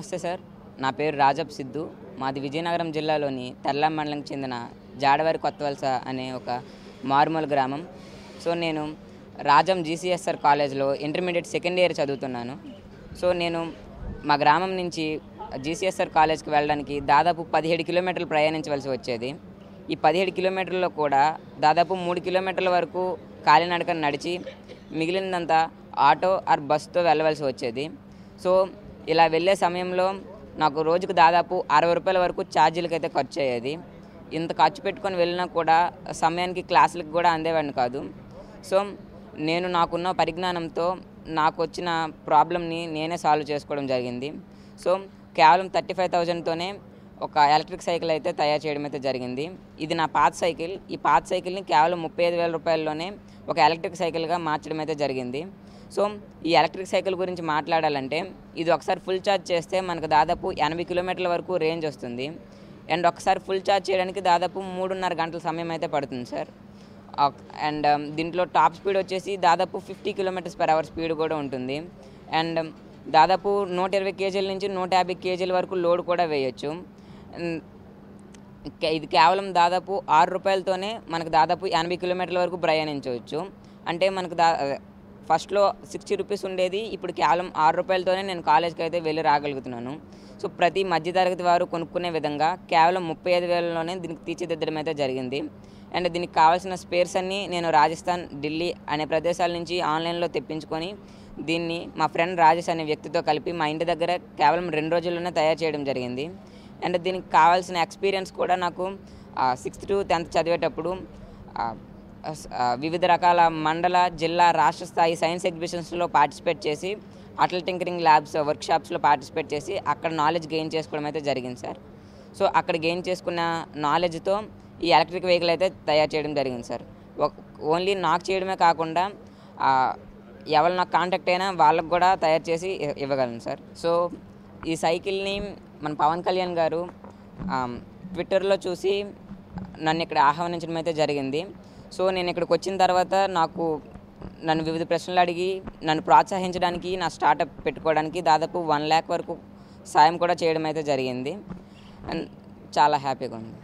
నమస్తే సార్. నా పేరు రాజప్ సిద్ధు. మాది విజయనగరం జిల్లాలోని తర్లాం మండలంకి చెందిన జాడవారి కొత్తవలస అనే ఒక మారుమూల గ్రామం. సో నేను రాజం జీసీఎస్ఆర్ కాలేజ్లో ఇంటర్మీడియట్ సెకండ్ ఇయర్ చదువుతున్నాను. సో నేను మా గ్రామం నుంచి జీసీఎస్ఆర్ కాలేజ్కి వెళ్ళడానికి దాదాపు 17 కిలోమీటర్లు ప్రయాణించవలసి వచ్చేది. ఈ 17 కిలోమీటర్లలో కూడా దాదాపు 3 కిలోమీటర్ల వరకు కాలినడకన నడిచి మిగిలినంతా ఆటో ఆర్ బస్సుతో వెళ్ళవలసి వచ్చేది. సో ఇలా వెళ్ళే సమయంలో నాకు రోజుకు దాదాపు 60 రూపాయల వరకు ఛార్జీలకి అయితే ఖర్చు అయ్యేది. ఇంత ఖర్చు పెట్టుకొని వెళ్ళినా కూడా సమయానికి క్లాసులకు కూడా అందేవాడిని కాదు. సో నేను నాకున్న పరిజ్ఞానంతో నాకు వచ్చిన ప్రాబ్లమ్ని నేనే సాల్వ్ చేసుకోవడం జరిగింది. సో కేవలం 35,000తోనే ఒక ఎలక్ట్రిక్ సైకిల్ అయితే తయారు చేయడం అయితే జరిగింది. ఇది నా పాత సైకిల్. ఈ పాత సైకిల్ని కేవలం 35,000 రూపాయల్లోనే ఒక ఎలక్ట్రిక్ సైకిల్గా మార్చడం అయితే జరిగింది. సో ఈ ఎలక్ట్రిక్ సైకిల్ గురించి మాట్లాడాలంటే ఇది ఒకసారి ఫుల్ ఛార్జ్ చేస్తే మనకు దాదాపు 80 కిలోమీటర్ల వరకు రేంజ్ వస్తుంది. అండ్ ఒకసారి ఫుల్ ఛార్జ్ చేయడానికి దాదాపు 3.5 గంటల సమయం అయితే పడుతుంది సార్. అండ్ దీంట్లో టాప్ స్పీడ్ వచ్చేసి దాదాపు 50 km/h స్పీడ్ కూడా ఉంటుంది. అండ్ దాదాపు 120 కేజీల నుంచి 150 కేజీల వరకు లోడ్ కూడా వేయచ్చు. ఇది కేవలం దాదాపు 6 రూపాయలతోనే మనకు దాదాపు 80 కిలోమీటర్ల వరకు ప్రయాణించవచ్చు. అంటే మనకు ఫస్ట్లో 60 రూపీస్ ఉండేది, ఇప్పుడు కేవలం 6 రూపాయలతోనే నేను కాలేజ్కి అయితే వెళ్ళి రాగలుగుతున్నాను. సో ప్రతి మధ్యతరగతి వారు కొనుక్కునే విధంగా కేవలం 35,000లోనే దీనికి తీర్చిదిద్దడం అయితే జరిగింది. అండ్ దీనికి కావాల్సిన స్పేర్స్ అన్నీ నేను రాజస్థాన్, ఢిల్లీ అనే ప్రదేశాల నుంచి ఆన్లైన్లో తెప్పించుకొని దీన్ని మా ఫ్రెండ్ రాజేష్ అనే వ్యక్తితో కలిపి మా ఇంటి దగ్గర కేవలం 2 రోజుల్లోనే తయారు చేయడం జరిగింది. అండ్ దీనికి కావాల్సిన ఎక్స్పీరియన్స్ కూడా నాకు 6th to 10th చదివేటప్పుడు వివిధ రకాల మండల, జిల్లా, రాష్ట్ర స్థాయి సైన్స్ ఎగ్జిబిషన్స్లో పార్టిసిపేట్ చేసి అటల్ టింకరింగ్ ల్యాబ్స్ వర్క్షాప్స్లో పార్టిసిపేట్ చేసి అక్కడ నాలెడ్జ్ గెయిన్ చేసుకోవడం అయితే జరిగింది సార్. సో అక్కడ గెయిన్ చేసుకున్న నాలెడ్జ్తో ఈ ఎలక్ట్రిక్ వెహికల్ అయితే తయారు చేయడం జరిగింది సార్. ఓన్లీ నాకు చేయడమే కాకుండా ఎవరు నాకు కాంటాక్ట్ అయినా వాళ్ళకు కూడా తయారు చేసి ఇవ్వగలను సార్. సో ఈ సైకిల్ని మన పవన్ కళ్యాణ్ గారు ట్విట్టర్లో చూసి నన్ను ఇక్కడ ఆహ్వానించడం అయితే జరిగింది. సో నేను ఇక్కడికి వచ్చిన తర్వాత నన్ను వివిధ ప్రశ్నలు అడిగి నన్ను ప్రోత్సహించడానికి, నా స్టార్టప్ పెట్టుకోవడానికి దాదాపు 1 lakh వరకు సాయం కూడా చేయడం అయితే జరిగింది. అండ్ చాలా హ్యాపీగా ఉంది.